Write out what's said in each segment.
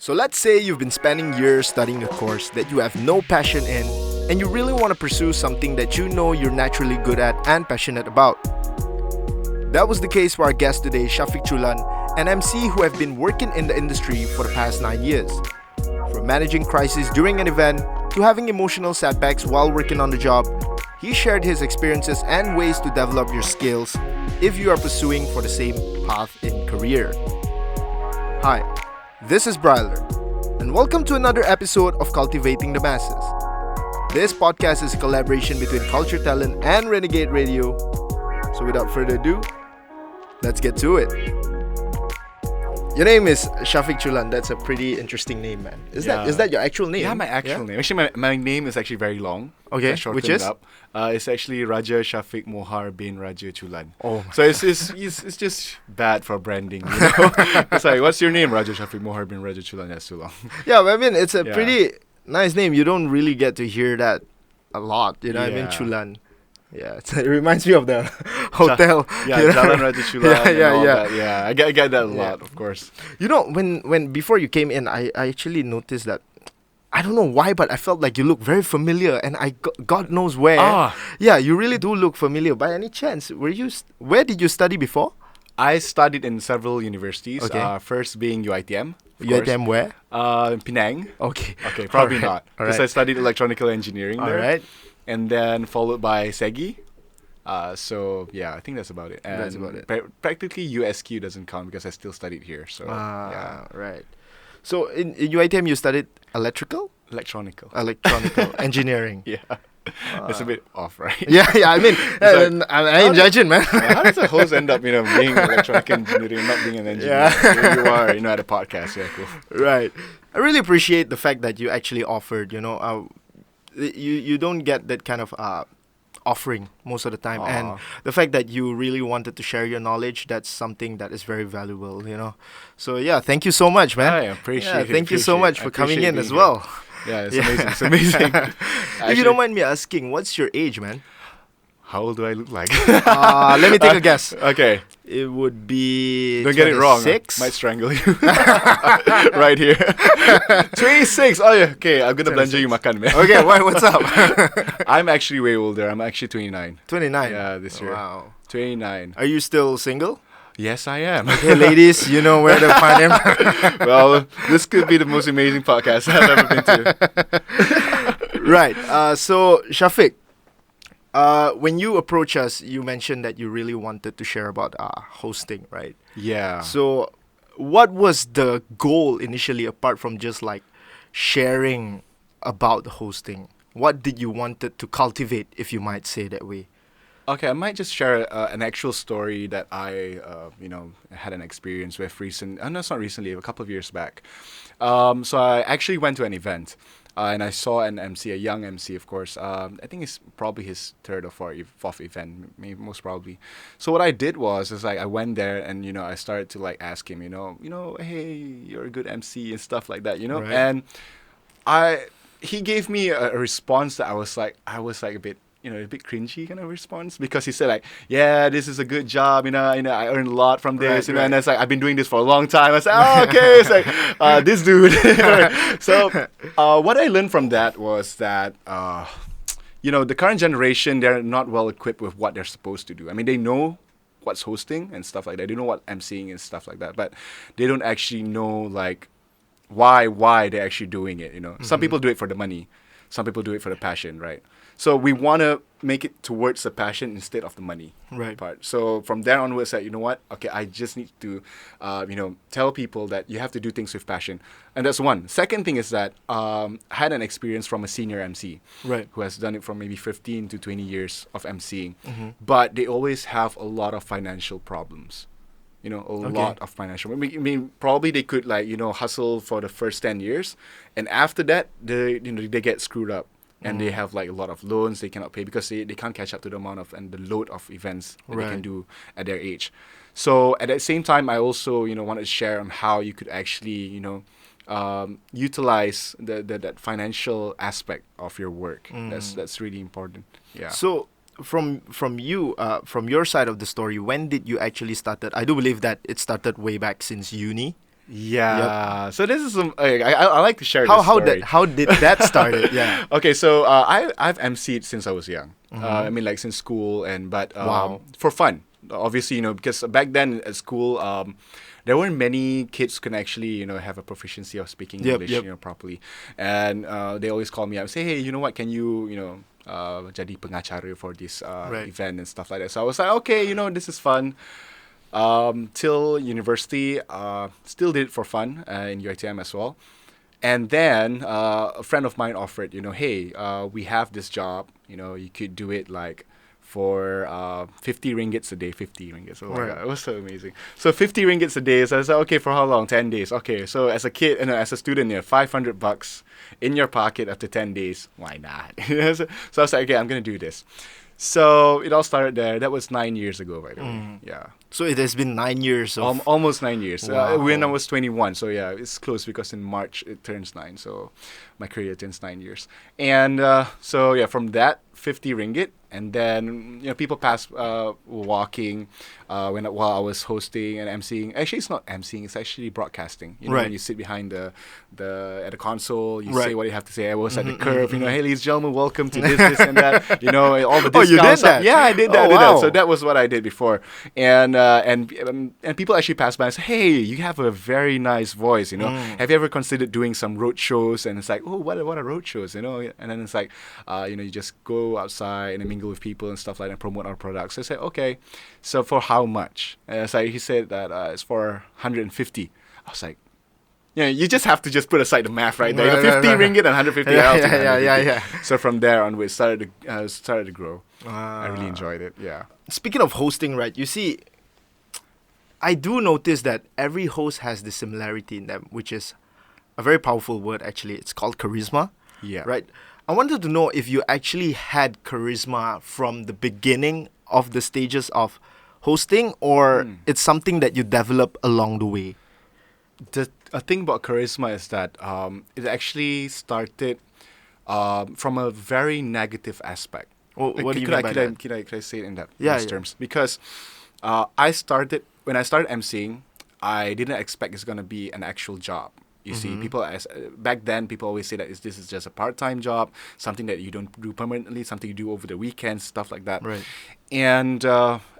So let's say you've been spending years studying a course that you have no passion in, and you really want to pursue something that you know you're naturally good at and passionate about. That was the case for our guest today, Shafiq Chulan, an MC who have been working in the industry for the past 9 years. From managing crises during an event to having emotional setbacks while working on the job, he shared his experiences and ways to develop your skills if you are pursuing for the same path in career. Hi, this is Bryler, and welcome to another episode of Cultivating the Masses. This podcast is a collaboration between Culture Talent and Renegade Radio. So without further ado, let's get to it. Your name is Shafiq Chulan. That's a pretty interesting name, man. Is that your actual name? Yeah, my actual name. Actually, my name is actually very long. Okay, which is? It's actually Raja Shafiq Mohar bin Raja Chulan. Oh. So it's just bad for branding, you know? It's like, what's your name? Raja Shafiq Mohar bin Raja Chulan. That's too long. Yeah, I mean, it's a pretty nice name. You don't really get to hear that a lot, you know what I mean? Chulan. Yeah, it reminds me of the hotel. Jalan Raja Chulan. Yeah. I get that a lot, of course. You know, when before you came in, I actually noticed that, I don't know why, but I felt like you look very familiar, and God knows where. Yeah, you really do look familiar. By any chance, where did you study before? I studied in several universities. Okay. First being UiTM. UiTM where? Penang. Okay. Okay, probably not. All Because I studied electronical engineering there. All right. And then followed by SEGI. So yeah, I think that's about it. And that's about it. Practically USQ doesn't count because I still studied here. So yeah. Right. So in UiTM you studied electrical engineering. Yeah. It's a bit off, right? Yeah. I mean, I ain't judging, man. How does a host end up, being electronic engineering and not being an engineer? Yeah. Here you are, at a podcast. Yeah, cool. Right. I really appreciate the fact that you actually offered. You don't get that kind of offering most of the time. And the fact that you really wanted to share your knowledge, that's something that is very valuable, So yeah, thank you so much, man. I appreciate it. Thank you so much for coming in as well. Yeah, it's amazing. If you don't mind me asking, what's your age, man? How old do I look like? Let me take a guess. Okay. It would be Don't get it wrong. Might strangle you. Right here. 26. Oh yeah. Okay, I'm gonna belanja you makan, man. Okay, what's up? I'm actually way older. I'm actually 29. 29? Yeah, this year. Wow. 29. Are you still single? Yes, I am. Okay, ladies, you know where to find him. Well, this could be the most amazing podcast I've ever been to. Right. So, Shafiq, when you approach us, you mentioned that you really wanted to share about hosting, right? Yeah. So, what was the goal initially, apart from just like sharing about hosting? What did you wanted to cultivate, if you might say that way? Okay, I might just share an actual story that I, had an experience with it's not recently, a couple of years back. So I actually went to an event. And I saw an MC, a young MC, of course. I think it's probably his third or fourth event, maybe most probably. So what I did was I went there and I started to ask him, hey, you're a good MC and stuff like that, Right. And he gave me a response that I was a bit. A bit cringy kind of response, because he said yeah, this is a good job, I earned a lot from this, right. And it's I've been doing this for a long time. I said, okay, it's this dude. So what I learned from that was that the current generation, they're not well equipped with what they're supposed to do. I mean, they know what's hosting and stuff like that. They know what emceeing and stuff like that, but they don't actually know why they're actually doing it. Mm-hmm. Some people do it for the money, some people do it for the passion, right? So we want to make it towards the passion instead of the money part. So from there onwards, you know what? Okay, I just need to, tell people that you have to do things with passion. And that's one. Second thing is that I had an experience from a senior MC who has done it for maybe 15 to 20 years of MCing. Mm-hmm. But they always have a lot of financial problems. Lot of financial. I mean, probably they could hustle for the first 10 years. And after that, they get screwed up. And they have a lot of loans they cannot pay because they can't catch up to the amount of and the load of events that they can do at their age. So at that same time, I also wanted to share on how you could actually utilize that financial aspect of your work. That's really important. Yeah. So from your side of the story, when did you actually started? I do believe that it started way back since uni. Yeah. So this is some. I like to share How this story. how did that started? Yeah. Okay, so I've emceed since I was young. I mean, like since school, and but Wow. for fun, obviously, because back then at school, there weren't many kids who can actually have a proficiency of speaking Yep, English yep. Properly, and they always call me up and say, hey, you know what, can you jadi pengacara for this Right. event and stuff like that. So I was like, okay, this is fun. Till university, still did it for fun in UiTM as well. And then a friend of mine offered, hey, we have this job. You could do it like for 50 ringgits a day. 50 ringgits. Oh my Right. God, it was so amazing. So 50 ringgits a day. So I was like, okay, for how long? 10 days. Okay, so as a kid, as a student, 500 bucks in your pocket after 10 days. Why not? So I was like, okay, I'm going to do this. So it all started there. That was 9 years ago, by the way. Yeah. So it has been 9 years of. Almost 9 years. Wow. When I was 21. So yeah, it's close because in March it turns 9. So my career turns 9 years. And so yeah, from that 50 ringgit, and then people pass walking while I was hosting and emceeing. Actually, it's not emceeing; it's actually broadcasting. Right. When you sit behind the at the console, you Right. say what you have to say. I was at the curve. Hey, ladies and gentlemen, welcome to this and that. All the discounts. Oh, you did that? Yeah, I did that. Oh, I did wow. that. So that was what I did before, and people actually pass by and say, "Hey, you have a very nice voice. Have you ever considered doing some road shows?" And it's like, "Oh, what are road shows?" And then it's like, you just go outside and mingle with people and stuff like that and promote our products. So I said, "Okay, so for how much?" And so he said that it's for 150. I was like, you just have to just put aside the math right there. Right, 50 right. ringgit and 150. Yeah, I'll take yeah. 150. So from there on, we started to grow. I really enjoyed it. Yeah. Speaking of hosting, right? You see, I do notice that every host has this similarity in them, which is a very powerful word. Actually, it's called charisma. Yeah. Right. I wanted to know if you actually had charisma from the beginning of the stages of hosting, or it's something that you develop along the way. The thing about charisma is that it actually started from a very negative aspect. What do you mean by that? Could I say it in Yeah. those terms? Because when I started emceeing, I didn't expect it's gonna be an actual job. You see, people back then, people always say that this is just a part-time job, something that you don't do permanently, something you do over the weekends, stuff like that. Right. And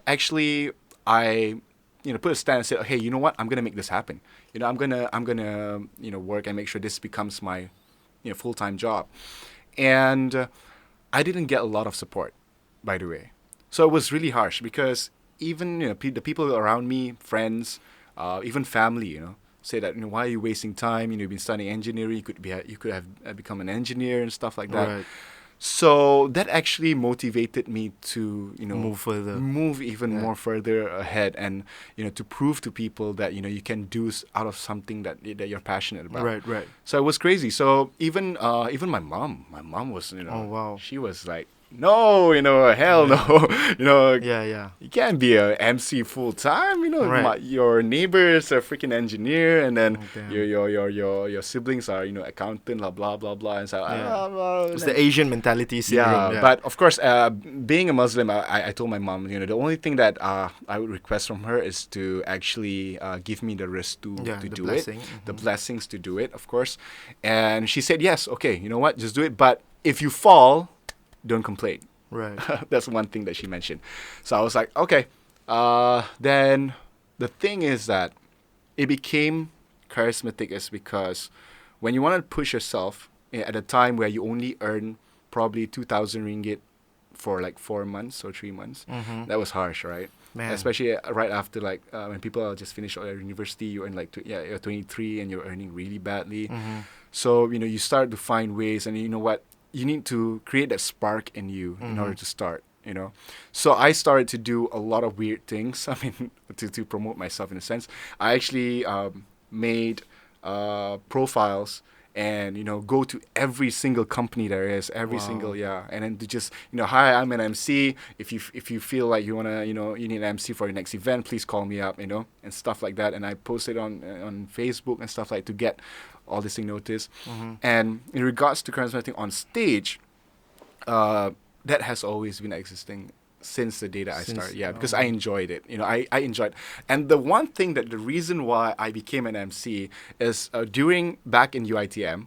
actually, I put a stand and said, hey, you know what? I'm gonna make this happen. I'm gonna work and make sure this becomes my full-time job. And I didn't get a lot of support, by the way. So it was really harsh because even the people around me, friends, even family, say that why are you wasting time? You've been studying engineering. You could have become an engineer and stuff like that. Right. So that actually motivated me to Move even more further ahead, and to prove to people that you can do out of something that you're passionate about. Right. So it was crazy. So even my mom was Oh, wow. she was like, no, hell no, Yeah. you can't be a MC full time. Right. Your neighbor's a freaking engineer, and then damn. your siblings are accountant, blah blah blah, and so It's the Asian mentality syndrome. yeah, but of course, being a Muslim, I told my mom, the only thing that I would request from her is to actually give me the risk to the do blessing. it, the blessings to do it, of course. And she said, yes, okay, you know what, just do it. But if you fall, don't complain. Right. That's one thing that she mentioned. So I was like, okay. Then the thing is that it became charismatic is because when you want to push yourself at a time where you only earn probably 2,000 ringgit for like 4 months or 3 months, that was harsh, right? Man. Especially right after when people are just finished university, you earn you're 23 and you're earning really badly. So you start to find ways, and you know what, you need to create that spark in you in order to start. So I started to do a lot of weird things. I mean, to promote myself in a sense. I actually made profiles and go to every single company there is, every single and then to just hi, I'm an MC. If you feel like you wanna you need an MC for your next event, please call me up, and stuff like that. And I posted on Facebook and stuff like to get all this thing noticed. And in regards to charismatic on stage, that has always been existing since the day that I started. Yeah, because I enjoyed it. You know, I enjoyed. And the one thing that the reason why I became an MC is back in UITM,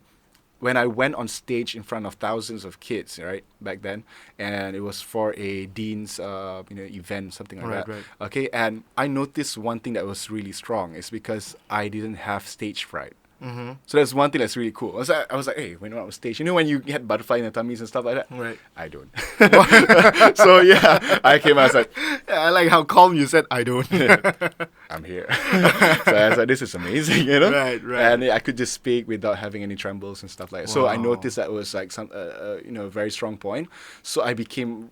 when I went on stage in front of thousands of kids, right, back then, and it was for a dean's, event, something like that. Right. Okay, and I noticed one thing that was really strong is because I didn't have stage fright. Mm-hmm. So that's one thing that's really cool. I was like, hey, when I'm on stage, you know, when you get butterfly in the tummies and stuff like that? Right. I don't. So yeah, I came out, I was like, Yeah, I like how calm you said, I don't. I'm here. So I was like, this is amazing, you know? Right. And I could just speak without having any trembles and stuff like that. So I noticed that was like some, a very strong point. So I became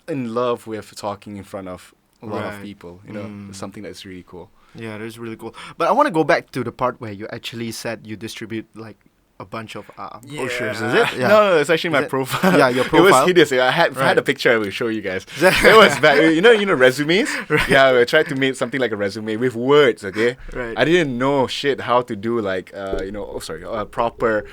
in love with talking in front of a lot of people, you know, something that's really cool. Yeah, that is really cool. But I want to go back to the part where you actually said you distribute like a bunch of brochures, is it? Yeah. No, it's actually my profile. Yeah, your profile. It was hideous. I had a picture I will show you guys. It was bad. You know resumes? Right. Yeah, I tried to make something like a resume with words, okay? Right. I didn't know shit how to do like, a proper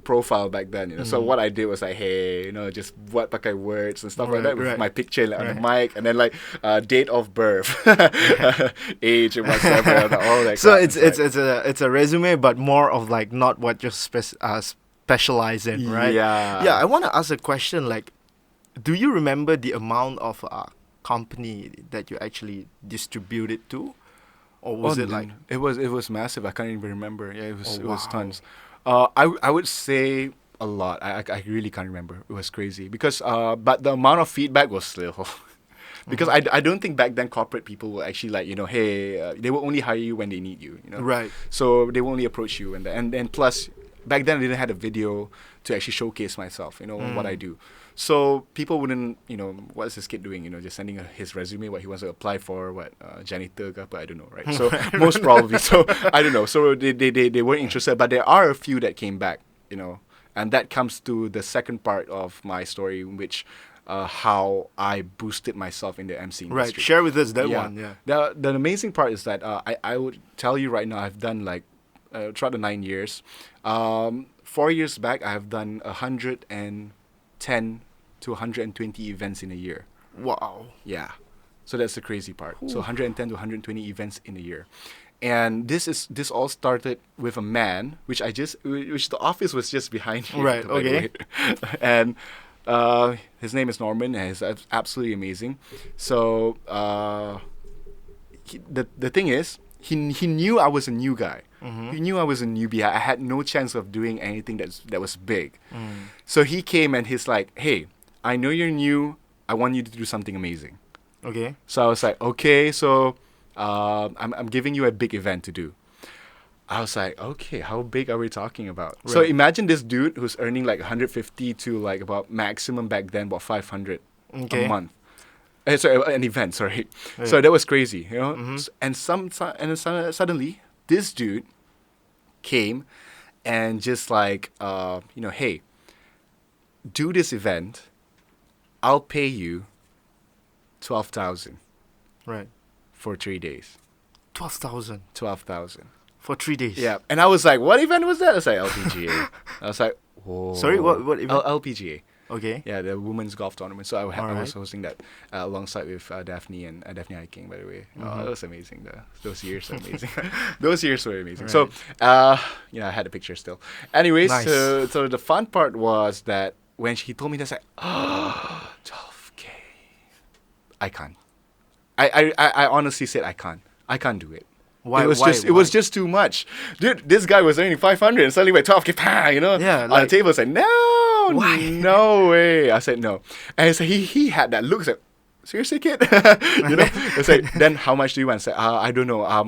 profile back then, you know. So what I did was like, hey, you know, just pakai words and stuff like that with my picture like, on the mic, and then like date of birth, age and whatever, all that. So it's a resume, but more of like not what you specialize in, right? Yeah. Yeah, I want to ask a question. Like, do you remember the amount of company that you actually distributed to, or was it like it was massive? I can't even remember. Yeah, it was tons. I would say a lot. I really can't remember. It was crazy because but the amount of feedback was little. Because I don't think back then corporate people were actually like, you know, hey, they will only hire you when they need you, you know. Right. So they will only approach you and plus back then I didn't have a video to actually showcase myself, you know, what I do. So people wouldn't, you know, what is this kid doing? You know, just sending his resume, what he wants to apply for, janitor, but I don't know, right? So most probably, so I don't know. So they weren't interested, but there are a few that came back, you know, and that comes to the second part of my story, which how I boosted myself in the MC industry. Right, share with us that one. Yeah. The amazing part is that I would tell you right now, I've done like throughout the 9 years. 4 years back, I have done 110 to 120 events in a year. Wow. Yeah. So that's the crazy part. Ooh. So 110 to 120 events in a year. And this all started with a man, which the office was just behind here. Right, okay. And his name is Norman, and he's absolutely amazing. So the thing is, he knew I was a new guy. Mm-hmm. He knew I was a newbie. I had no chance of doing anything that was big. So he came and he's like, hey, I know you're new. I want you to do something amazing. Okay. So I was like, okay, so I'm giving you a big event to do. I was like, okay, how big are we talking about? Right. So imagine this dude who's earning like 150 to like about maximum back then, about 500 a month. Sorry, an event, sorry. Yeah. So that was crazy, you know? Mm-hmm. And suddenly, this dude came and just like, hey, do this event. I'll pay you 12,000. Right. For 3 days. 12,000. 12,000. For 3 days. Yeah. And I was like, what event was that? I was like, LPGA. I was like, whoa. Sorry, what event? LPGA. Okay. Yeah, the women's golf tournament. So I was hosting that alongside with Daphne and Daphne Hiking, by the way. Mm-hmm. That was amazing. Those years were amazing. Those years were amazing. Right. So, I had a picture still. Anyways, nice. So the fun part was that when he told me that, I was like, 12K. I can't. I honestly said I can't. I can't do it. Why? It was just too much. Dude, this guy was earning 500 and suddenly went 12K, you know? Yeah. On the table, I said, no, why? No way. I said, no. And so he had that look, like, seriously, kid? You know? It's like, then how much do you want? I said, I don't know. I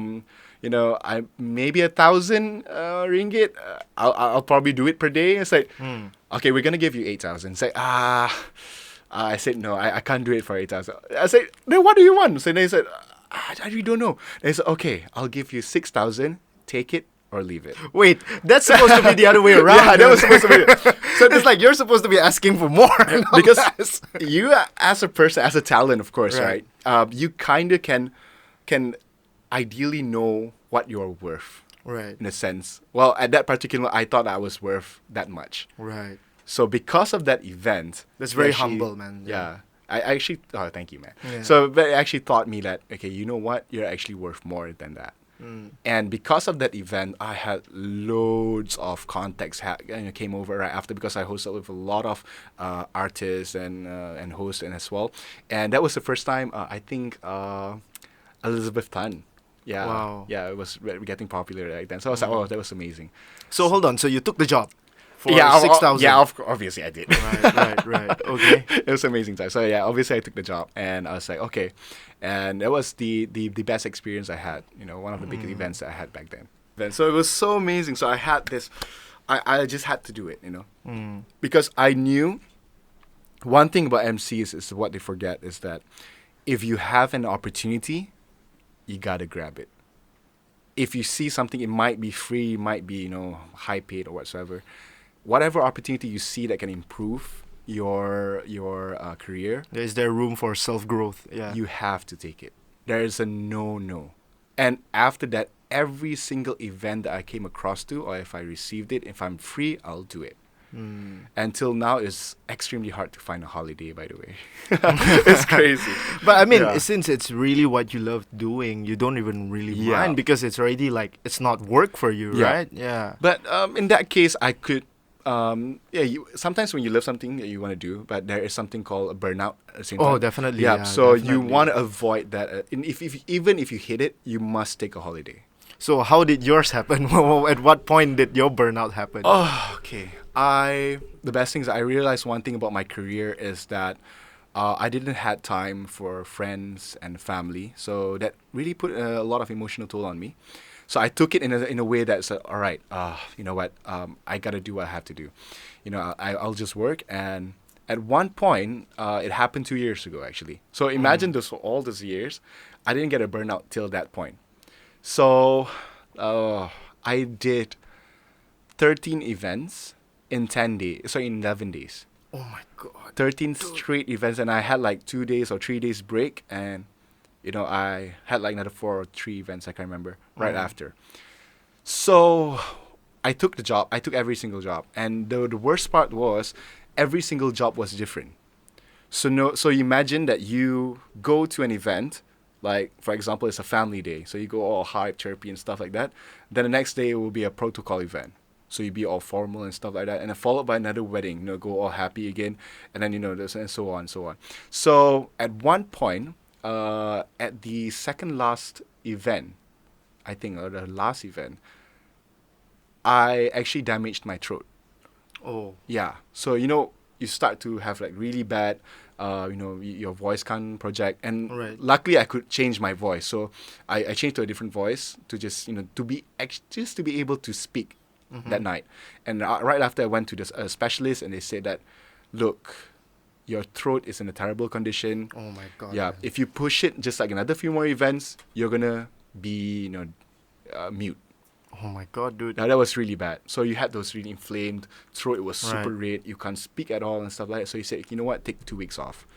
maybe 1,000 ringgit. I'll probably do it per day. It's like, okay, we're going to give you 8,000. It's like, I said, no, I can't do it for 8,000. I said, then what do you want? So they said, I really don't know. They said, okay, I'll give you 6,000. Take it or leave it. Wait, that's supposed to be the other way around. Yeah, that was supposed to be. So it's like you're supposed to be asking for more. Because you, as a person, as a talent, of course, right? You kind of can ideally know what you're worth. Right. In a sense. Well, at that particular, I thought I was worth that much. Right. So because of that event, That's very actually- humble, man. Yeah. I actually, oh, thank you, man. Yeah. So but it actually taught me that, okay, you know what? You're actually worth more than that. And because of that event, I had loads of contacts came over right after, because I hosted with a lot of artists and hosts and as well. And that was the first time I think Elizabeth Tan. Yeah, Wow. yeah, it was getting popular right then. So I was like, oh, that was amazing. So hold on. So you took the job for yeah, 6,000. yeah, obviously I did. Right. Okay. It was an amazing time. So yeah, obviously I took the job, and I was like, okay, and that was the best experience I had. You know, one of the biggest events that I had back then. So it was so amazing. So I had this, I just had to do it. You know, because I knew one thing about MCs is what they forget is that if you have an opportunity, you gotta grab it. If you see something, it might be free, might be, you know, high paid or whatsoever. Whatever opportunity you see that can improve your career, Is there room for self-growth? Yeah. you have to take it. There is a no. And after that, every single event that I came across to, or if I received it, if I'm free, I'll do it. Until now, it's extremely hard to find a holiday, by the way. It's crazy. But I mean, Yeah. since it's really what you love doing, you don't even really Yeah. mind, because it's already like, it's not work for you, Yeah. right? Yeah. But in that case, I could, sometimes when you love something that you want to do, but there is something called a burnout at the same time. Oh, definitely. Yeah, Yeah, so you definitely. want to avoid that. Even if you hit it, you must take a holiday. So how did yours happen? At what point did your burnout happen? Oh, okay. The best things I realized one thing about my career is that I didn't had time for friends and family, so that really put a lot of emotional toll on me. So I took it in a way that's all right. You know what? I gotta do what I have to do. You know, I'll just work. And at one point, it happened 2 years ago actually. So imagine this for all these years, I didn't get a burnout till that point. So I did 13 events in 10 days. So in 11 days. Oh my god. 13 straight events, and I had like 2 days or 3 days break, and you know, I had like another 4 or 3 events, I can't remember, right after. So I took the job. I took every single job, and the worst part was every single job was different. So imagine that you go to an event, like for example, it's a family day, so you go all hype, chirpy, and stuff like that. Then the next day it will be a protocol event. So you be all formal and stuff like that, and then followed by another wedding. You know, go all happy again, and then you know this and so on, so on. So at one point, at the second last event, I think, or the last event, I actually damaged my throat. Oh. Yeah. So you know, you start to have like really bad, you know, your voice can't project, and Right. luckily I could change my voice. So I changed to a different voice to just, you know, to be just to be able to speak that night. And right after I went to this specialist, and they said that, look, your throat is in a terrible condition. Oh my god. Yeah, man. if you push it just like another few more events, you're gonna be, you know, mute. Oh my god, dude. Now that was really bad. So you had those really inflamed throat. It was super Right. red. You can't speak at all and stuff like that. So he said, you know what, take 2 weeks off,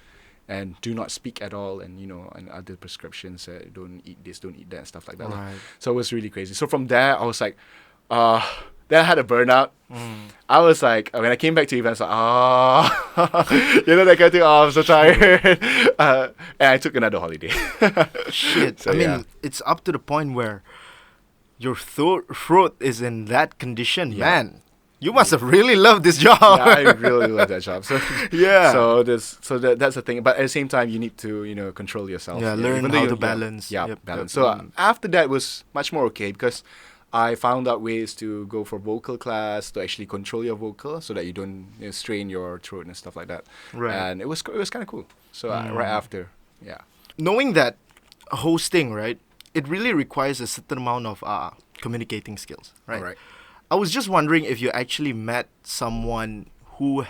and do not speak at all. And you know, and other prescriptions, don't eat this, don't eat that, and stuff like that. Right. So it was really crazy. So from there, I was like, then I had a burnout. I was like, when I came back to events, like, you know, that kind of thing. Oh, I'm so tired. And I took another holiday. Shit. So, I mean, yeah. it's up to the point where your throat is in that condition, Yeah. man. You must have really loved this job. Yeah, I really love that job. So Yeah. So that's the thing. But at the same time, you need to, you know, control yourself. Yeah, learn even though how you- to balance. Yeah, Yep, balance. yep. So after that was much more okay, because I found out ways to go for vocal class to actually control your vocal, so that you don't, you know, strain your throat and stuff like that. Right. And it was kind of cool. So right after, yeah. Knowing that hosting, right, it really requires a certain amount of communicating skills, right? Alright. I was just wondering if you actually met someone who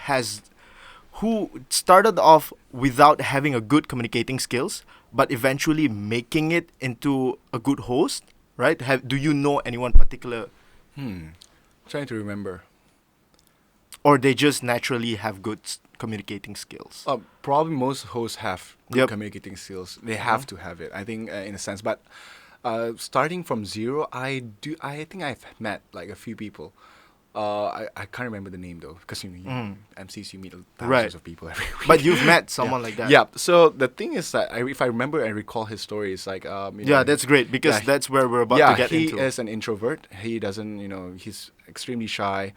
started off without having a good communicating skills, but eventually making it into a good host, right? Do you know anyone particular, Trying to remember. or they just naturally have good communicating skills? Probably most hosts have good Yep. communicating skills. They have to have it, I think, in a sense. But starting from zero, I think I've met like a few people. I can't remember the name though, because MCs you meet thousands Right. of people every week. But you've met someone like that. Yeah. So the thing is that if I remember and recall his story, it's like Yeah, that's great because yeah, that's where we're about to get he into. is an introvert. He doesn't, he's extremely shy.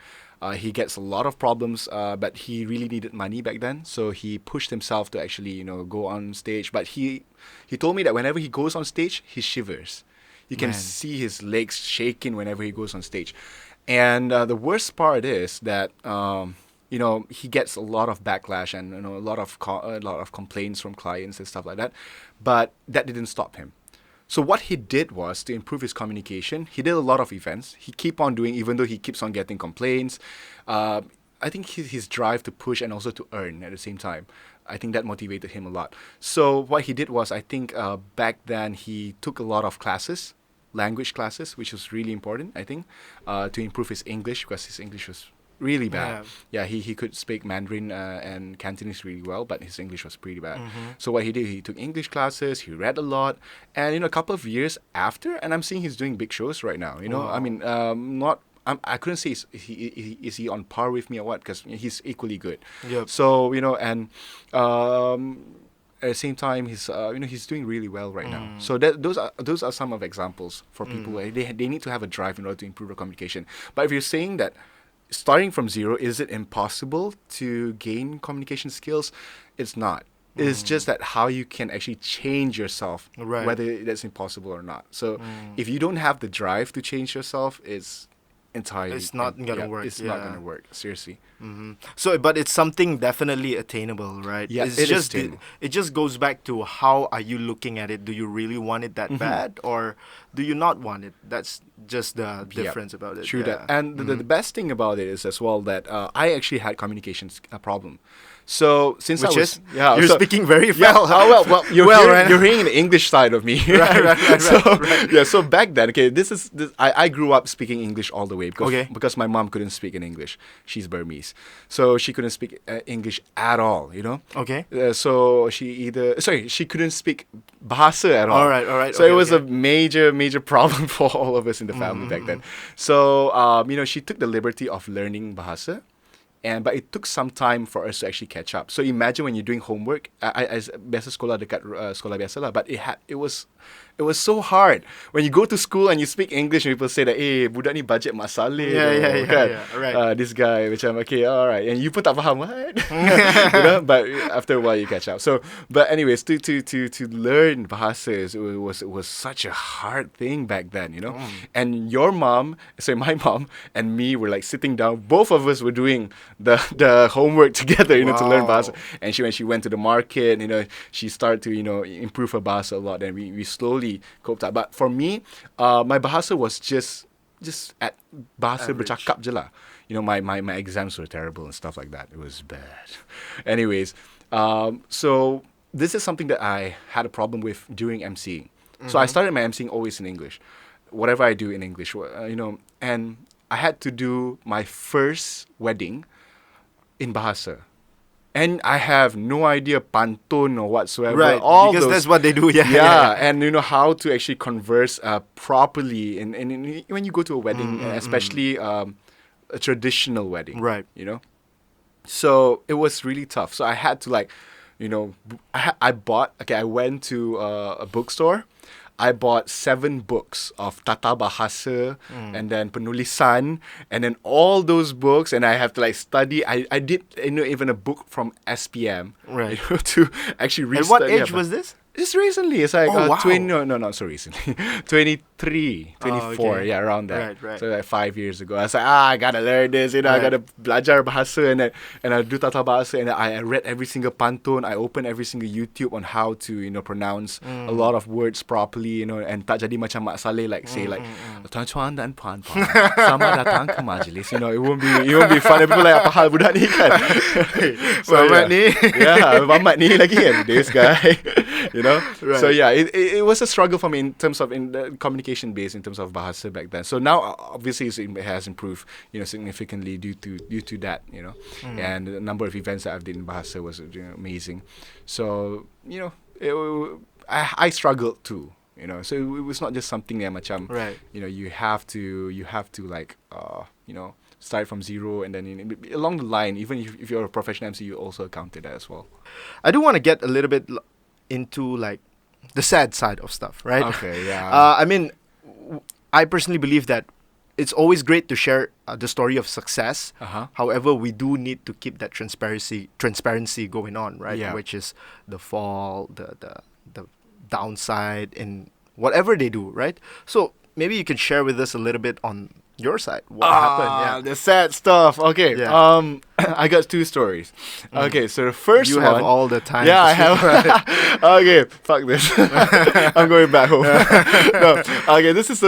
He gets a lot of problems, but he really needed money back then, so he pushed himself to actually, go on stage. But he told me that whenever he goes on stage, he shivers. You can Man. see his legs shaking whenever he goes on stage. And the worst part is that he gets a lot of backlash and a lot of complaints from clients and stuff like that. But that didn't stop him. So what he did was to improve his communication. He did a lot of events. He keep on doing, even though he keeps on getting complaints. I think his drive to push and also to earn at the same time, I think that motivated him a lot. So what he did was, I think back then he took a lot of classes, language classes, which was really important, I think, to improve his English, because his English was really bad. Yeah, he could speak Mandarin and Cantonese really well, but his English was pretty bad. So what he did, he took English classes, he read a lot, and a couple of years after, and I'm seeing he's doing big shows right now. Wow. I mean, I couldn't say is he on par with me or what, because he's equally good. Yep. So and at the same time, he's doing really well right now. So those are some of examples for people where they need to have a drive in order to improve their communication. But if you're saying that starting from zero, is it impossible to gain communication skills? It's not. It's just that how you can actually change yourself, Right. whether that's impossible or not. So if you don't have the drive to change yourself, it's not gonna work. It's not gonna work. Seriously. So, but it's something definitely attainable, right? Yeah, it's it is just attainable. it just goes back to how are you looking at it? Do you really want it that bad, or do you not want it? That's just the difference about it. True yeah. that. And the best thing about it is as well that I actually had communications problem. So since Which I was is you're speaking very well. well, you're hearing the English side of me. Right. So yeah, so back then, okay, I grew up speaking English all the way because my mom couldn't speak in English. She's Burmese, so she couldn't speak English at all. Okay. So she couldn't speak Bahasa at all. All right. So it was a major problem for all of us in the family back then. So she took the liberty of learning Bahasa. But it took some time for us to actually catch up. So imagine when you're doing homework, biasa sekolah dekat sekolah biasa lah, but it was so hard. When you go to school and you speak English, and people say that, budak ni budget mak saleh. Yeah, right. This guy, macam, okay, all right. And you pun tak faham, what? But after a while, you catch up. So, but anyways, to learn bahasa, it was such a hard thing back then, And my mom and me were like sitting down. Both of us were doing the homework together, to learn bahasa. And when she went to the market, she started to, improve her bahasa a lot. And we slowly coped up. But for me, my bahasa was just at bahasa bercakap je lah. My exams were terrible and stuff like that. It was bad. Anyways, so this is something that I had a problem with during emceeing. So I started my emceeing always in English. Whatever I do in English, and I had to do my first wedding in bahasa. And I have no idea pantun or whatsoever. Right, all because those, that's what they do. Yeah. And how to actually converse properly. And when you go to a wedding, especially a traditional wedding. Right. So it was really tough. So I had to I went to a bookstore. I bought 7 books of tata bahasa and then penulisan and then all those books, and I have to study. I did even a book from SPM, right? To actually read. And what age was this? Just recently. It's like wow. 20. No, not so recently. 23, 24. Okay. Yeah, around that. Right. So 5 years ago, I was like, I gotta learn this. I gotta belajar bahasa and I do tata bahasa, and I read every single pantun. I opened every single YouTube on how to pronounce a lot of words properly. And tak jadi macam Mak Saleh say tuan-tuan dan puan-puan, selamat datang ke majlis. It won't be fun. People like apa hal budak ni kan. Mamat ni. Yeah, Mamat ni lagi kan. This guy. Right. So yeah, it was a struggle for me in terms of in the communication base in terms of bahasa back then. So now obviously it has improved significantly due to that, and the number of events that I've did in bahasa was amazing. So I struggled too You know, so it was not just something that macam, Right. you know, you have to like you know, start from zero, and then along the line, even if you're a professional MC, you also encounter that as well. I do want to get a little bit into like the sad side of stuff, right? Okay, yeah. I mean, I personally believe that it's always great to share the story of success. Uh-huh. However, we do need to keep that transparency going on, right? Yeah. Which is the fall, the downside, and whatever they do, right? So maybe you can share with us a little bit on your side. What happened? Yeah. The sad stuff. Okay. Yeah. I got two stories. Okay, so the first You one. have all the time. Yeah, to I speak, right? have. Okay, fuck this. I'm going back home. No. Okay, this is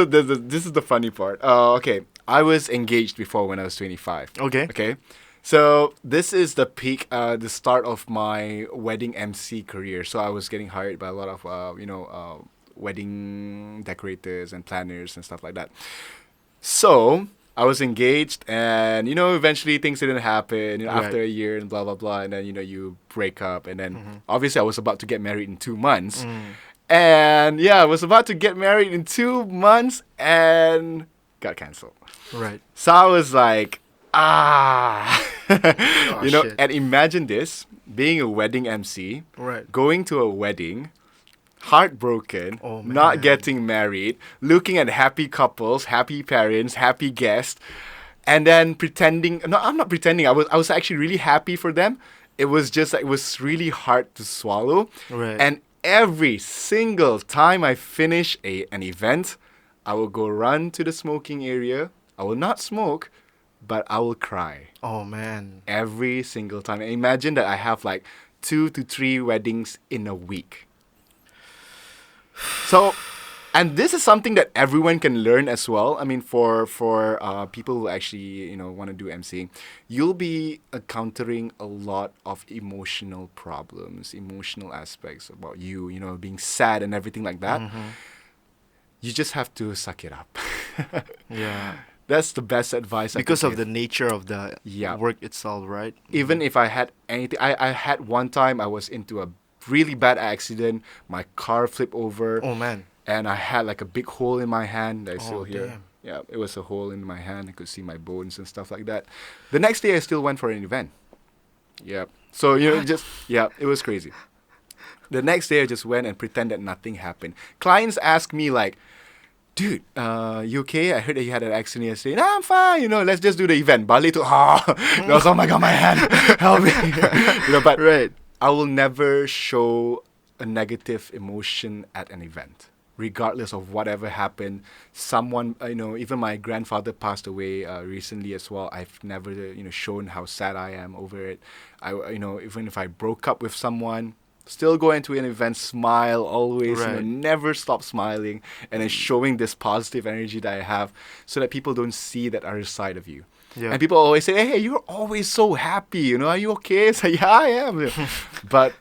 the funny part. Okay, I was engaged before when I was 25. Okay. Okay. So this is the peak, the start of my wedding MC career. So I was getting hired by a lot of, wedding decorators and planners and stuff like that. So I was engaged, and eventually things didn't happen. Right. After a year and blah blah blah, and then you break up, and then obviously I was about to get married in 2 months, and yeah, I was about to get married in 2 months, and got cancelled. Right. So I was like, Shit. and imagine this, being a wedding MC, Right. going to a wedding, heartbroken, Oh, man. not getting married, looking at happy couples, happy parents, happy guests, and then pretending. No, I'm not pretending. I was actually really happy for them. It was just it was really hard to swallow. Right. And every single time I finish an event, I will go run to the smoking area. I will not smoke, but I will cry Oh man. every single time. And imagine that I have like 2 to 3 weddings in a week. So, and this is something that everyone can learn as well. I mean, for people who actually want to do MCing, you'll be encountering a lot of emotional problems, emotional aspects about you. Being sad and everything like that. You just have to suck it up. Yeah. That's the best advice. Because I of could the give. nature of the Yeah. work itself, right? Even if I had anything, I had one time I was into a really bad accident. My car flipped over. Oh man. And I had like a big hole in my hand that I still Oh, hear. damn. Yeah, it was a hole in my hand. I could see my bones and stuff like that. The next day, I still went for an event. Yeah. So, it was crazy. The next day, I just went and pretend that nothing happened. Clients ask me like, dude, you okay? I heard that you had an accident yesterday. Nah, I'm fine. Let's just do the event. Bali to, oh my God, my hand. Help me. But Right. I will never show a negative emotion at an event, regardless of whatever happened. Someone, even my grandfather passed away recently as well. I've never, shown how sad I am over it. Even if I broke up with someone, still go into an event, smile always, Right. never stop smiling, and then showing this positive energy that I have, so that people don't see that other side of you. Yeah. And people always say, "Hey, you're always so happy. Are you okay?" It's like, yeah, I am. But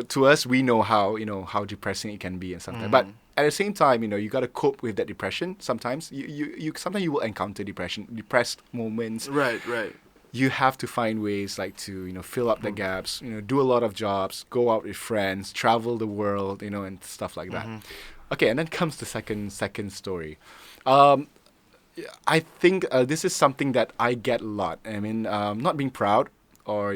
to us, we know how depressing it can be and something. But at the same time, you gotta cope with that depression. Sometimes sometimes you will encounter depressed moments. Right. Right. You have to find ways like to fill up the gaps. Do a lot of jobs, go out with friends, travel the world, and stuff like that. Okay, and then comes the second story. I think this is something that I get a lot. I mean, not being proud or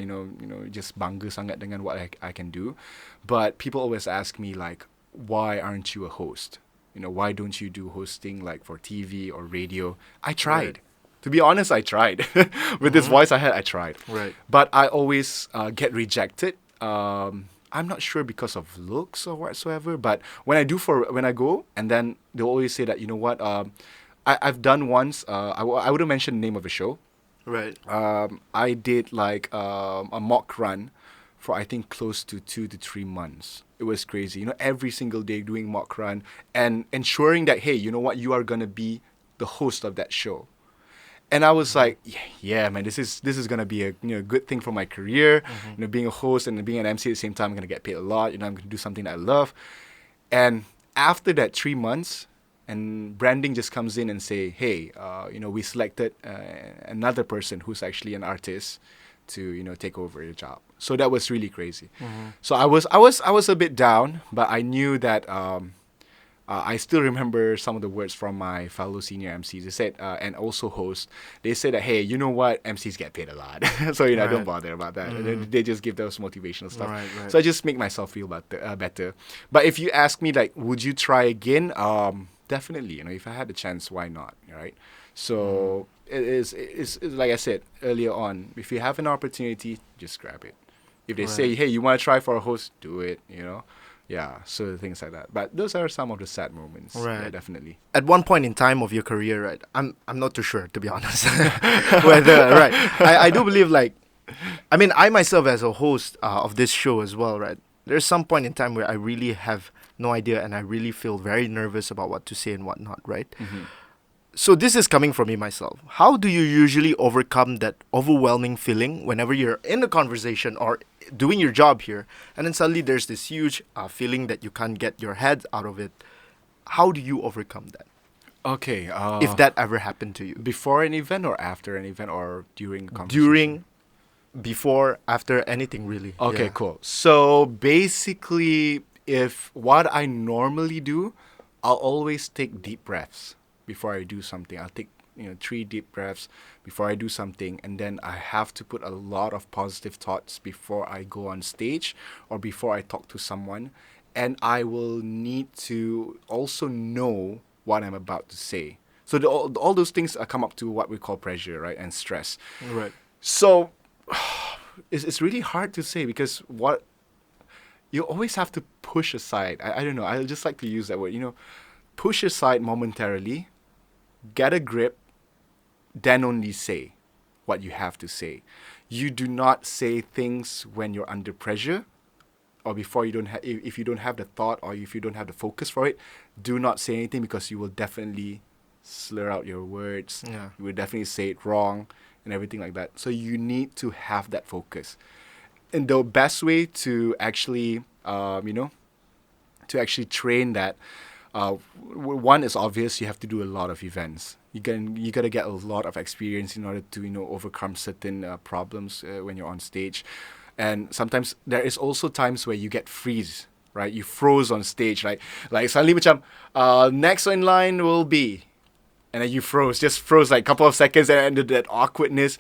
just bangga sangat dengan what I can do, but people always ask me like, why aren't you a host? Why don't you do hosting like for TV or radio? I tried. Right. To be honest, I tried. With this voice I had, I tried. Right. But I always get rejected. I'm not sure because of looks or whatsoever. But when I go, and then they'll always say that, what, I've done once. I wouldn't mention the name of the show. Right. I did like a mock run for I think close to 2 to 3 months. It was crazy. Every single day doing mock run and ensuring that, hey, you know what, you are gonna be the host of that show. And I was like, yeah, man, this is gonna be a good thing for my career. Being a host and being an MC at the same time, I'm gonna get paid a lot. I'm gonna do something that I love. And after that 3 months, and branding just comes in and say, hey, we selected another person who's actually an artist to take over your job. So that was really crazy. So I was a bit down, but I knew that I still remember some of the words from my fellow senior MCs. They said, and also hosts, they said that, hey, you know what? MCs get paid a lot. So, don't bother about that. And then they just give those motivational stuff. Right. So I just make myself feel better. But if you ask me, like, would you try again? Definitely. If I had the chance, why not? Right? So it's like I said earlier on, if you have an opportunity, just grab it. If they say, hey, you want to try for a host, do it, Yeah, so things like that. But those are some of the sad moments. Right. Yeah, definitely. At one point in time of your career, right? I'm not too sure, to be honest. Whether, right. I do believe, like, I myself as a host of this show as well, right? There's some point in time where I really have no idea and I really feel very nervous about what to say and whatnot, right? Mm-hmm. So this is coming from me myself. How do you usually overcome that overwhelming feeling whenever you're in a conversation or doing your job here, and then suddenly there's this huge feeling that you can't get your head out of it? How do you overcome that? Okay. If that ever happened to you. Before an event or after an event or during a conversation? During, before, after, anything really. Okay, Yeah. cool. So basically, if what I normally do, I'll always take deep breaths before I do something. I'll take 3 deep breaths before I do something, and then I have to put a lot of positive thoughts before I go on stage or before I talk to someone, and I will need to also know what I'm about to say. So all those things come up to what we call pressure, right, and stress. Right. So it's really hard to say, because what you always have to push aside. I don't know. I just like to use that word. Push aside momentarily, get a grip, then only say what you have to say. You do not say things when you're under pressure, or before you don't have. If you don't have the thought, or if you don't have the focus for it, do not say anything, because you will definitely slur out your words. Yeah. You will definitely say it wrong and everything like that. So you need to have that focus. And the best way to actually, to actually train that, one is obvious. You have to do a lot of events. You got to get a lot of experience in order to overcome certain problems when you're on stage. And sometimes there is also times where you get freeze, right? You froze on stage, right? Like suddenly macam, next in line will be, and then you just froze like a couple of seconds, and that awkwardness.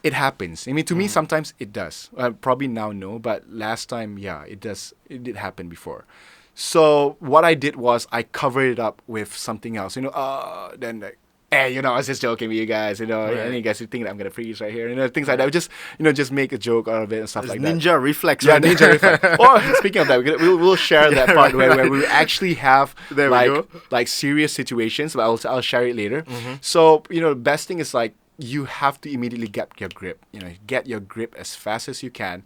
It happens. To me, sometimes it does. Probably now, no, but last time, yeah, it does. It did happen before. So what I did was I covered it up with something else. Then like, hey, I was just joking with you guys. Right. And you guys think that I'm gonna freeze right here. Things like that. Just make a joke out of it and stuff like that. Ninja reflex. Yeah, right? ninja reflex. Or speaking of that, we'll share that part where we actually have There we go. like serious situations. But I'll share it later. Mm-hmm. So the best thing is, like, you have to immediately get your grip. Get your grip as fast as you can.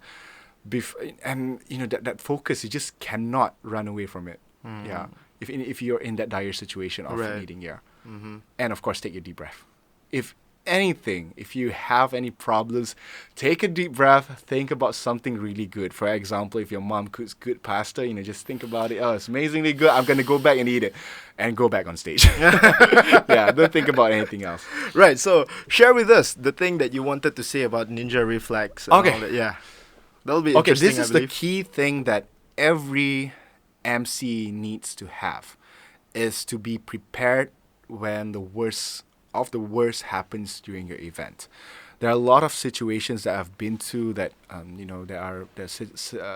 And that focus, you just cannot run away from it. Yeah. If you're in that dire situation of needing, yeah. Mm-hmm. And of course, take your deep breath. If anything, if you have any problems, take a deep breath, think about something really good. For example, if your mom cooks good pasta, just think about it. Oh, it's amazingly good. I'm going to go back and eat it and go back on stage. Yeah, don't think about anything else. Right, so share with us the thing that you wanted to say about ninja reflex. And Okay. all that. Yeah. That'll be Okay, interesting, this is I the believe. key thing that every MC needs to have, is to be prepared when the worst of the worst happens during your event. There are a lot of situations that I've been to that, there are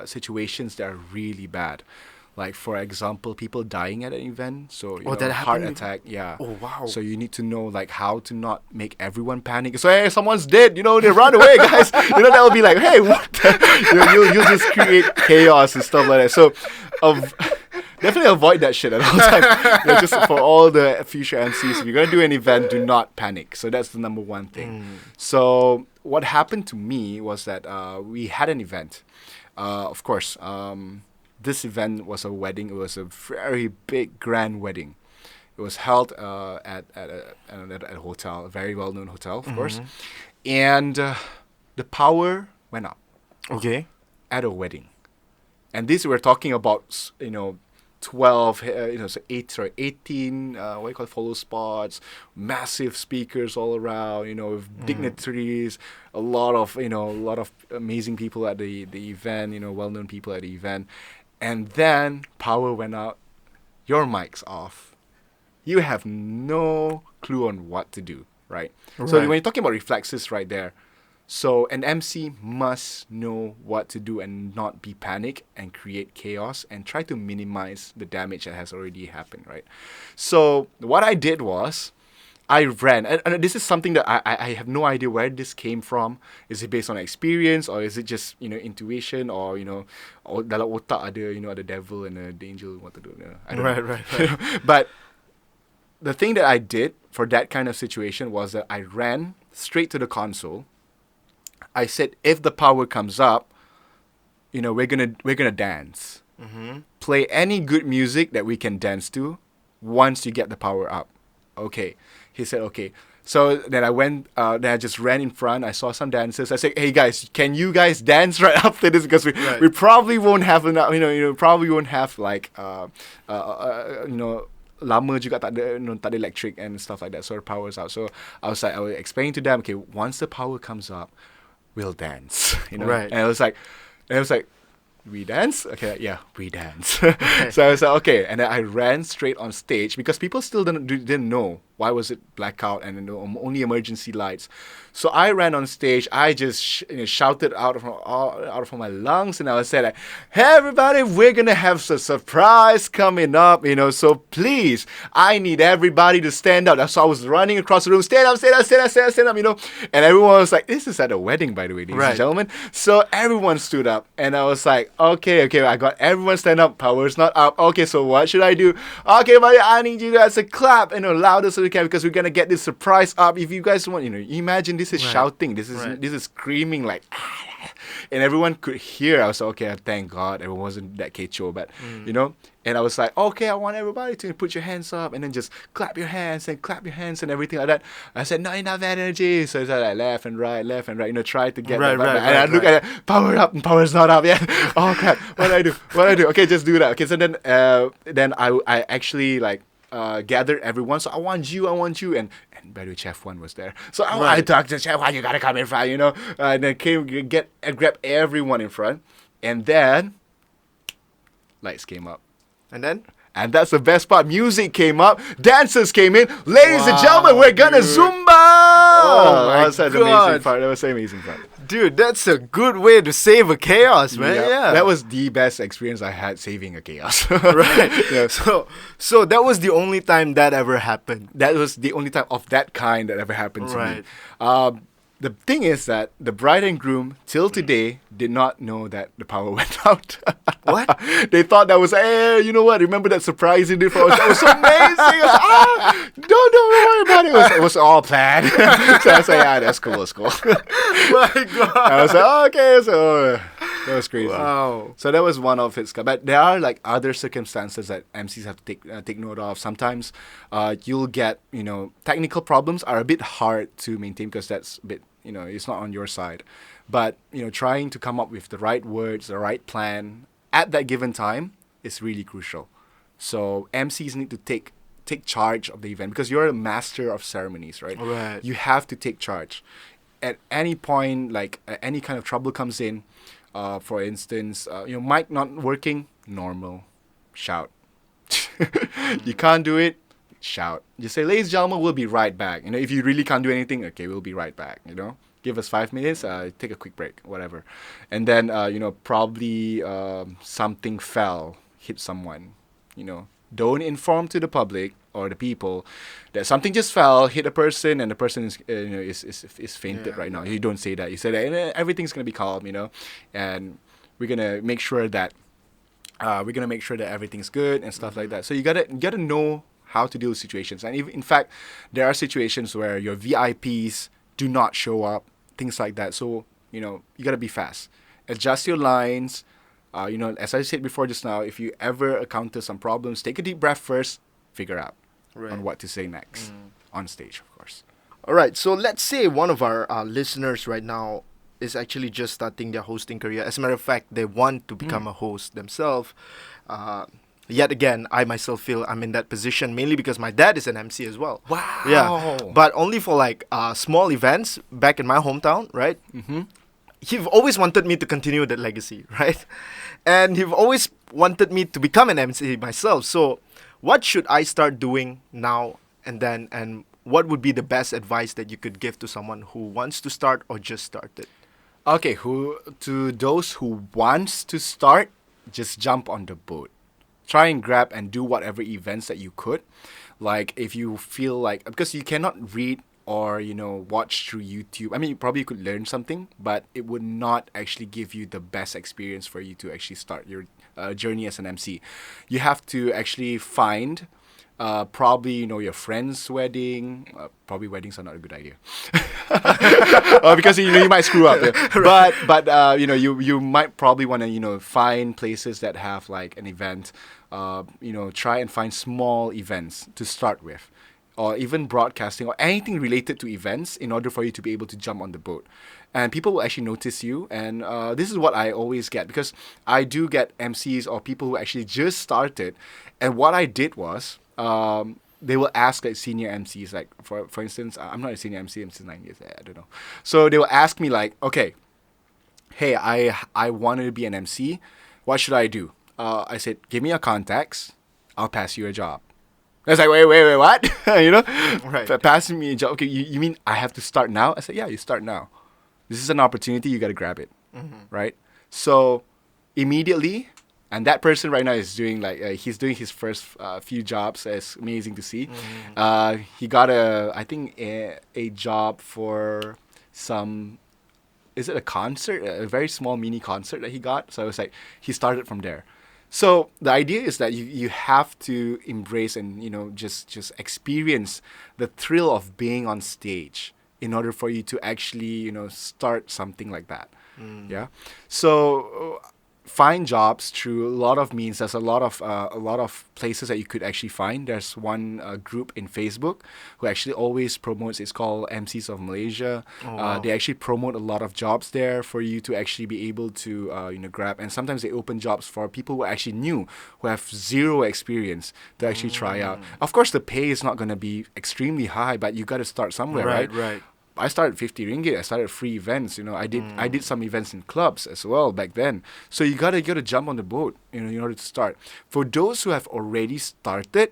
situations that are really bad. Like, for example, people dying at an event. So, that heart happened? attack. Yeah. Oh, wow. So you need to know, like, how to not make everyone panic. So, hey, someone's dead. They run away, guys. That will be like, hey, what? You'll just create chaos and stuff like that. So, definitely avoid that shit at all times. Just for all the future MCs, if you're gonna do an event, do not panic. So that's the number one thing. So what happened to me was that we had an event. Of course, this event was a wedding. It was a very big, grand wedding. It was held at a hotel, a very well-known hotel, of course. And the power went up Okay. at a wedding. And this, we're talking about, 12, 18, what do you call it, follow spots, massive speakers all around, with dignitaries, a lot of amazing people at the event, well-known people at the event. And then power went out your mic's off. You have no clue on what to do, right? So when you're talking about reflexes right there, so an MC must know what to do and not be panic and create chaos and try to minimize the damage that has already happened, right? So what I did was I ran, and this is something that I have no idea where this came from. Is it based on experience, or is it just, intuition, or, or dalam otak ada, the devil and the angel what to do. I don't know. Right. But the thing that I did for that kind of situation was that I ran straight to the console. I said, if the power comes up, we're gonna dance. Mm-hmm. Play any good music that we can dance to once you get the power up. Okay. He said, okay. So then I went, then I just ran in front. I saw some dancers. I said, hey guys, can you guys dance right after this? Because we probably won't have enough, probably won't have like, lama juga tak ada electric and stuff like that. So the power's out. So I was explaining to them, okay, once the power comes up, we'll dance. Right. And I was like, we dance? Okay, yeah, we dance. So I was like, okay. And then I ran straight on stage because people still didn't know why was it blackout and only emergency lights. So I ran on stage. I just shouted out of my lungs, and I was saying, like, hey, everybody, we're going to have a surprise coming up, so please, I need everybody to stand up. So I was running across the room, stand up, and everyone was like, this is at a wedding, by the way, ladies and gentlemen. So everyone stood up, and I was like, okay, I got everyone stand up, power's not up. Okay, so what should I do? Okay, buddy, I need you guys to clap, louder so we can, because we're going to get this surprise up. If you guys want, imagine this is shouting, this is screaming, like, and everyone could hear. I was like, okay, thank God everyone wasn't that kecho, but and I was like, okay, I want everybody to put your hands up and then just clap your hands and everything like that. I said, not enough energy. So it's like left and right, try to get that. And I look at it, power up, and power's not up yet. Oh crap, what do I do? Okay, just do that. Okay, so then I actually like gathered everyone. So I want you, and by the way, Chef One was there. So I talked to Chef One, you gotta come in front, and then grab everyone in front, and then lights came up. And that's the best part. Music came up. Dancers came in. Ladies and gentlemen, we're gonna Zumba! Oh my God. That was the amazing part. Dude, that's a good way to save a chaos, man. Yeah. That was the best experience I had saving a chaos. Right. Yeah. So that was the only time that ever happened. That was the only time of that kind that ever happened to me. The thing is that the bride and groom, till today, did not know that the power went out. What? They thought that was, hey, you know what? Remember that surprise you did for us? That was so amazing. I was, don't worry about it. It was all planned. So I was like, yeah, that's cool. My God. I was like, okay. So that was crazy. Wow. So that was one of its. But there are like other circumstances that MCs have to take note of. Sometimes you'll get, technical problems are a bit hard to maintain because that's a bit, it's not on your side. But, trying to come up with the right words, the right plan at that given time is really crucial. So MCs need to take charge of the event because you're a master of ceremonies, right? Right. You have to take charge. At any point, like any kind of trouble comes in, for instance, mic not working, normal, shout. You can't do it, shout. Just say, ladies and gentlemen, we'll be right back. If you really can't do anything, okay, we'll be right back. Give us 5 minutes, take a quick break, whatever. And then, probably something fell, hit someone. Don't inform to the public or the people that something just fell, hit a person, and the person is fainted right now. You don't say that. You say that everything's gonna be calm, and we're gonna make sure that everything's good and stuff like that. So you gotta know how to deal with situations. And in fact, there are situations where your VIPs do not show up, things like that. So you gotta be fast. Adjust your lines. As I said before just now, if you ever encounter some problems, take a deep breath first, figure out on what to say next on stage, of course. All right. So let's say one of our listeners right now is actually just starting their hosting career. As a matter of fact, they want to become a host themselves. Yet again, I myself feel I'm in that position mainly because my dad is an MC as well. Wow. Yeah. But only for like small events back in my hometown, right? Mm-hmm. He've always wanted me to continue that legacy, right? And he've always wanted me to become an MC myself. So what should I start doing now and then, and what would be the best advice that you could give to someone who wants to start or just started? Okay, to those who wants to start, just jump on the boat. Try and grab and do whatever events that you could. Like if you feel like, because you cannot read or watch through YouTube. I mean, you probably could learn something, but it would not actually give you the best experience for you to actually start your journey as an MC. You have to actually find probably your friend's wedding. Probably weddings are not a good idea because you might screw up. But you might probably want to find places that have like an event. Try and find small events to start with, or even broadcasting or anything related to events in order for you to be able to jump on the boat. And people will actually notice you. And this is what I always get, because I do get MCs or people who actually just started. And what I did was, they will ask like senior MCs, like for instance, I'm not a senior MC, I'm still 9 years, I don't know. So they will ask me like, okay, hey, I wanted to be an MC. What should I do? I said, give me your contacts. I'll pass you a job. I was like, wait, what? Right. Passing me a job. Okay, you mean I have to start now? I said, yeah, you start now. This is an opportunity. You got to grab it, right? So immediately, and that person right now is doing he's doing his first few jobs. It's amazing to see. He got a job for some. Is it a concert? A very small mini concert that he got. So it was like he started from there. So the idea is that you have to embrace and just experience the thrill of being on stage in order for you to actually start something like that. Yeah. So find jobs through a lot of means. There's a lot of places that you could actually find. There's one group in Facebook who actually always promotes. It's called MCs of Malaysia. Oh, wow. They actually promote a lot of jobs there for you to actually be able to grab. And sometimes they open jobs for people who are actually new, who have zero experience, to actually try out. Of course, the pay is not going to be extremely high, but you got to start somewhere, right? Right. I started 50 ringgit. I started free events. I did some events in clubs as well back then. So you gotta jump on the boat, in order to start. For those who have already started,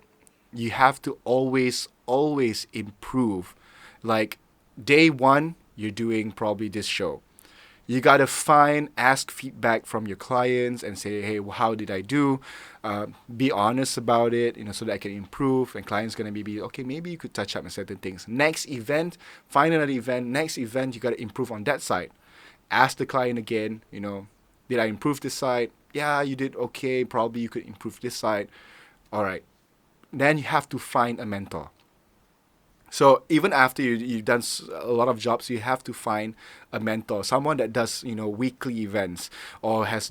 you have to always improve. Like day one, you're doing probably this show. You gotta ask feedback from your clients and say, hey, how did I do? Be honest about it, so that I can improve. And clients gonna be okay, maybe you could touch up on certain things. Next event, find another event. Next event, you gotta improve on that side. Ask the client again, did I improve this side? Yeah, you did okay. Probably you could improve this side. All right. Then you have to find a mentor. So even after you've done a lot of jobs, you have to find a mentor, someone that does weekly events or has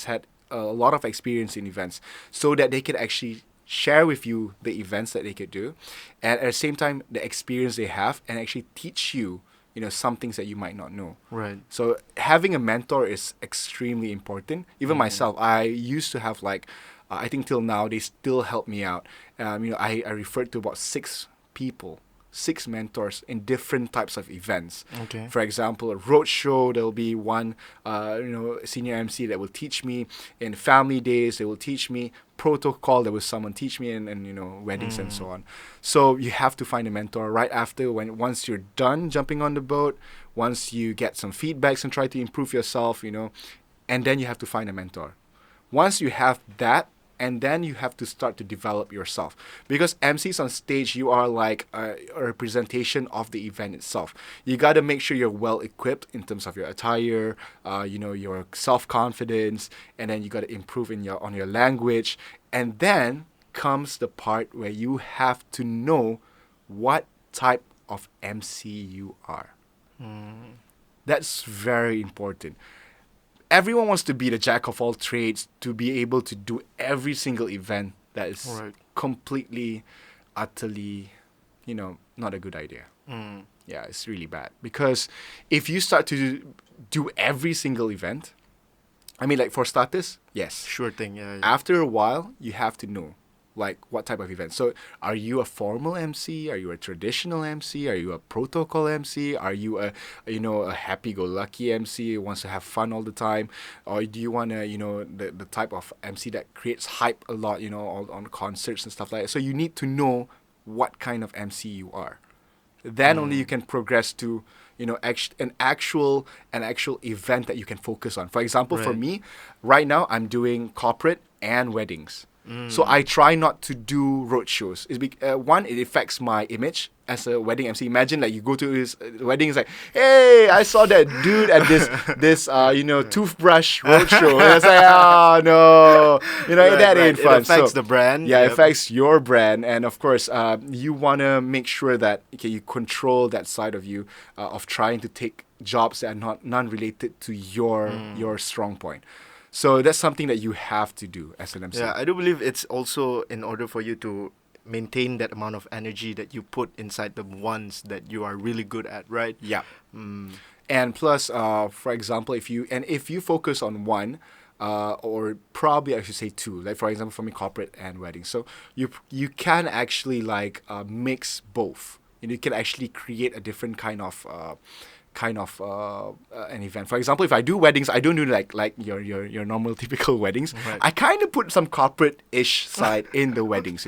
had a lot of experience in events, so that they can actually share with you the events that they could do, and at the same time the experience they have, and actually teach you some things that you might not know. Right. So having a mentor is extremely important. Even myself, I used to have I think till now they still help me out. I referred to about 6 mentors in different types of events. Okay. For example, a road show, there will be one senior MC that will teach me. In family days, they will teach me. Protocol, there was someone teach me, and weddings and so on. So you have to find a mentor right after, once you're done jumping on the boat, once you get some feedbacks and try to improve yourself, and then you have to find a mentor. Once you have that, and then you have to start to develop yourself. Because MCs on stage, you are like a representation of the event itself. You got to make sure you're well equipped in terms of your attire, your self-confidence, and then you got to improve on your language. And then comes the part where you have to know what type of MC you are. That's very important. Everyone wants to be the jack of all trades, to be able to do every single event. That is completely, utterly, not a good idea. Yeah, it's really bad. Because if you start to do every single event, I mean, like for starters, yes. Sure thing, yeah. After a while, you have to know. like what type of event. So are you a formal MC? Are you a traditional MC? Are you a protocol MC? Are you a happy-go-lucky MC who wants to have fun all the time? Or do you want to, the type of MC that creates hype a lot, on concerts and stuff like that? So you need to know what kind of MC you are. Then only you can progress to, an actual event that you can focus on. For example, for me, right now I'm doing corporate and weddings. So I try not to do road shows. One, it affects my image as a wedding MC. Imagine like you go to his wedding, it's like, hey, I saw that dude at this toothbrush road show. And it's like, oh no, that ain't fun. It affects the brand. Yeah, it affects your brand, and of course, you wanna make sure that you control that side of you of trying to take jobs that are not non-related to your strong point. So that's something that you have to do as an MC. Yeah, I do believe it's also in order for you to maintain that amount of energy that you put inside the ones that you are really good at, right? Yeah. And plus, for example, if you focus on one, or probably I should say two, like for example, for me, corporate and wedding. So you can actually mix both. You can actually create a different kind of an event. For example, if I do weddings, I don't do like your normal typical weddings. Right. I kind of put some corporate-ish side in the weddings,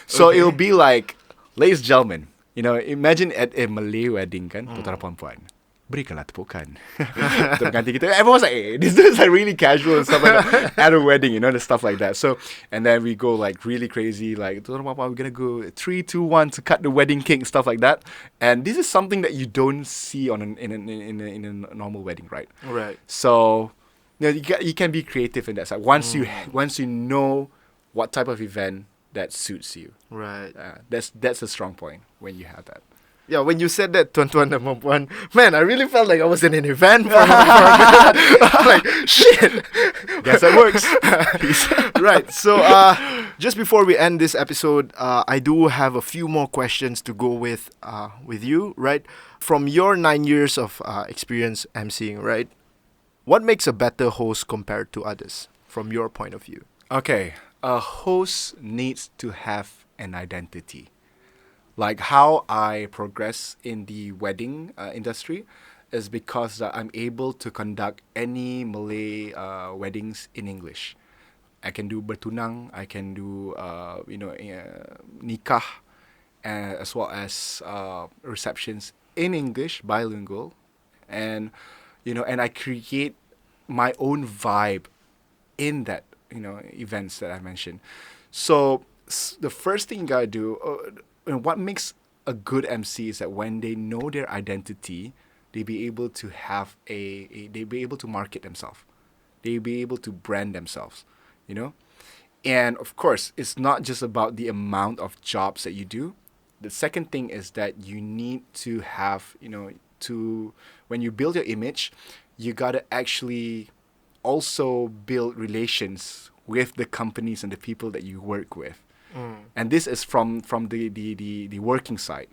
So it'll be like, ladies and gentlemen, imagine at a Malay wedding kan, putera perempuan. Berikanlah tepukan. Tepuk ganti kita. Everyone's like, this is like really casual and stuff like that at a wedding, the stuff like that. So, and then we go like really crazy, like, we're gonna go 3, 2, 1 to cut the wedding cake, stuff like that. And this is something that you don't see in a normal wedding, right? Right. So, you can be creative in that side. Once you know what type of event that suits you. Right. That's a strong point when you have that. Yeah, when you said that, tuan-tuan dan puan-puan, man, I really felt like I was in an event for like, shit. Guess that works. Right, so just before we end this episode, I do have a few more questions to go with you, right? From your 9 years of experience emceeing, right? What makes a better host compared to others, from your point of view? Okay, a host needs to have an identity. Like how I progress in the wedding industry is because I'm able to conduct any Malay weddings in English. I can do bertunang, I can do nikah, as well as receptions in English, bilingual, and and I create my own vibe in that events that I mentioned. So the first thing you gotta do. What makes a good MC is that when they know their identity, they be able to have they be able to market themselves. They be able to brand themselves, And of course, it's not just about the amount of jobs that you do. The second thing is that you need to have, when you build your image, you gotta actually also build relations with the companies and the people that you work with. And this is from the working side,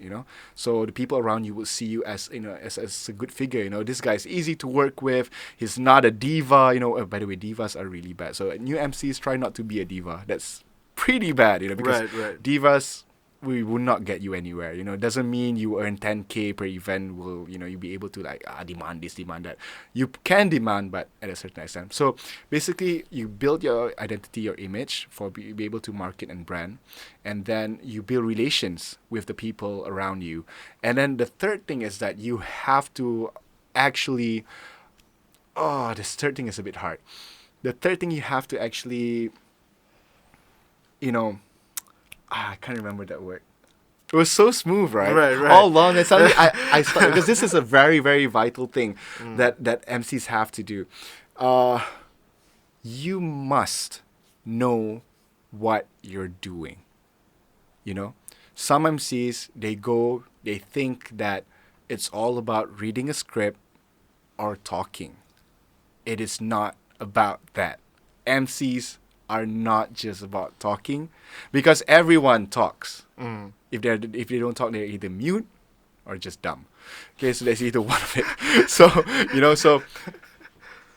So the people around you will see you as as a good figure, This guy is easy to work with. He's not a diva, By the way, divas are really bad. So new MCs try not to be a diva. That's pretty bad, because divas will not get you anywhere. It doesn't mean you earn 10K per event. Will you'll be able to demand this, demand that. You can demand, but at a certain extent. So basically, you build your identity, your image for be able to market and brand, and then you build relations with the people around you. And then the third thing is that you have to actually. Oh, this third thing is a bit hard. The third thing you have to actually. I can't remember that word. It was so smooth, right? Right. All along, and suddenly I started, because this is a very, very vital thing that MCs have to do. You must know what you're doing. Some MCs, they think that it's all about reading a script or talking. It is not about that. MCs are not just about talking, because everyone talks. If they don't talk, they're either mute or just dumb. Okay, so that's either one of it. So so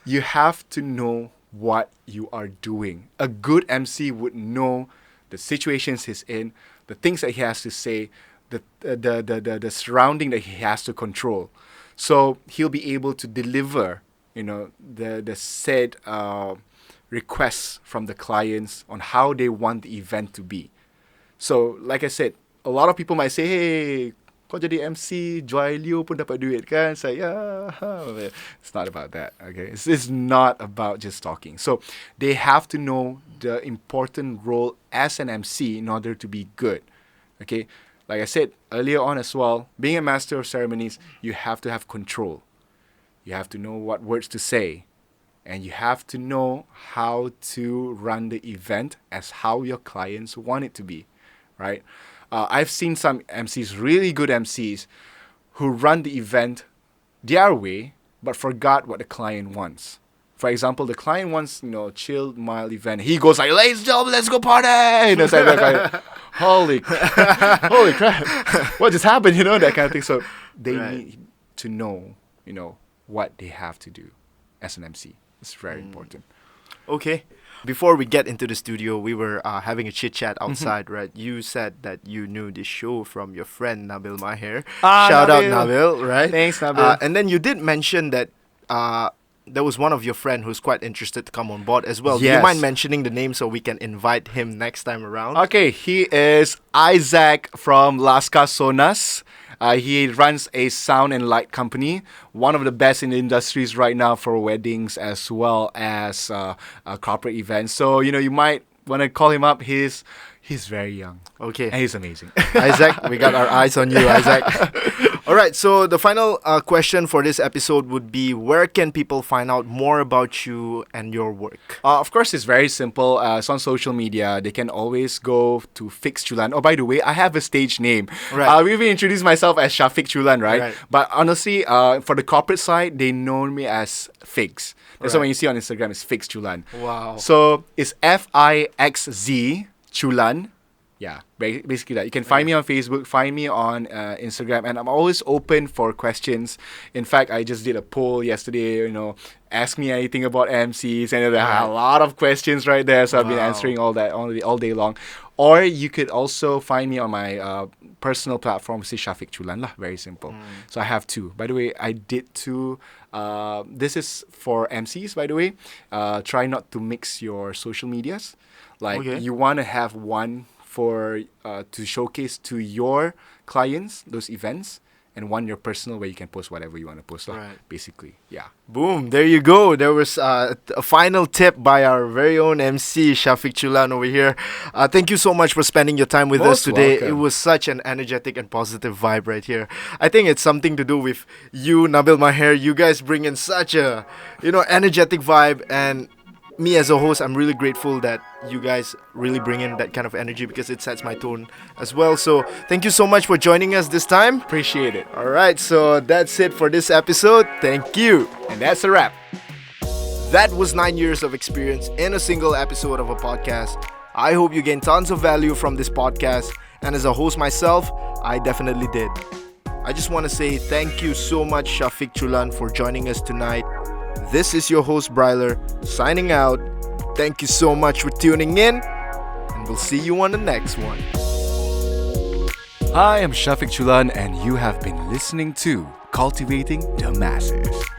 you have to know what you are doing. A good MC would know the situations he's in, the things that he has to say, the surrounding that he has to control. So he'll be able to deliver, the said requests from the clients on how they want the event to be. So like I said, a lot of people might say, hey, kau jadi MC, jual liu pun dapat duit kan? Saya, it's not about that, okay? It's not about just talking. So they have to know the important role as an MC in order to be good, okay? Like I said earlier on as well, being a master of ceremonies, you have to have control. You have to know what words to say. And you have to know how to run the event as how your clients want it to be, right? I've seen some MCs, really good MCs, who run the event their way, but forgot what the client wants. For example, the client wants, chilled, mild event. He goes like, ladies and gentlemen, let's go party! Holy crap. What just happened? That kind of thing. So they need to know, what they have to do as an MC. It's very important. Okay. Before we get into the studio, we were having a chit-chat outside, right? You said that you knew this show from your friend Nabil Maher. Shout out Nabil, right? Thanks, Nabil. And then you did mention that there was one of your friend who's quite interested to come on board as well. Yes. Do you mind mentioning the name so we can invite him next time around? Okay, he is Isaac from Las Casonas. He runs a sound and light company, one of the best in the industries right now for weddings as well as corporate events. So, you might want to call him up. He's very young. Okay. And he's amazing. Isaac, we got our eyes on you, Isaac. All right, so the final question for this episode would be, where can people find out more about you and your work? Of course, it's very simple. It's on social media. They can always go to Fixzchulan. Oh, by the way, I have a stage name. Right. We've introduced myself as Shafiq Chulan, right? But honestly, for the corporate side, they know me as Fix. That's why when you see on Instagram, it's Fixzchulan. Wow. So it's Fixz Chulan. Yeah, basically that. You can find me on Facebook, find me on Instagram, and I'm always open for questions. In fact, I just did a poll yesterday, ask me anything about MCs, and there are a lot of questions right there, so I've been answering all that all day long. Or you could also find me on my personal platform, say Shafiq Chulan lah, very simple. So I have two. By the way, I did two. This is for MCs, by the way. Try not to mix your social medias. Like, you want to have one for to showcase to your clients those events, and one your personal where you can post whatever you want to post. Basically, yeah. Boom, there you go. There was a final tip by our very own MC, Shafiq Chulan over here. Thank you so much for spending your time with us today. Welcome. It was such an energetic and positive vibe right here. I think it's something to do with you, Nabil Maher. You guys bring in such a, energetic vibe, and me as a host, I'm really grateful that you guys really bring in that kind of energy because it sets my tone as well. So thank you so much for joining us this time. Appreciate it. All right, so that's it for this episode. Thank you. And that's a wrap. That was 9 years of experience in a single episode of a podcast. I hope you gained tons of value from this podcast. And as a host myself, I definitely did. I just want to say thank you so much, Shafiq Chulan, for joining us tonight. This is your host, Bryler, signing out. Thank you so much for tuning in, and we'll see you on the next one. Hi, I'm Shafiq Chulan, and you have been listening to Cultivating the Masses.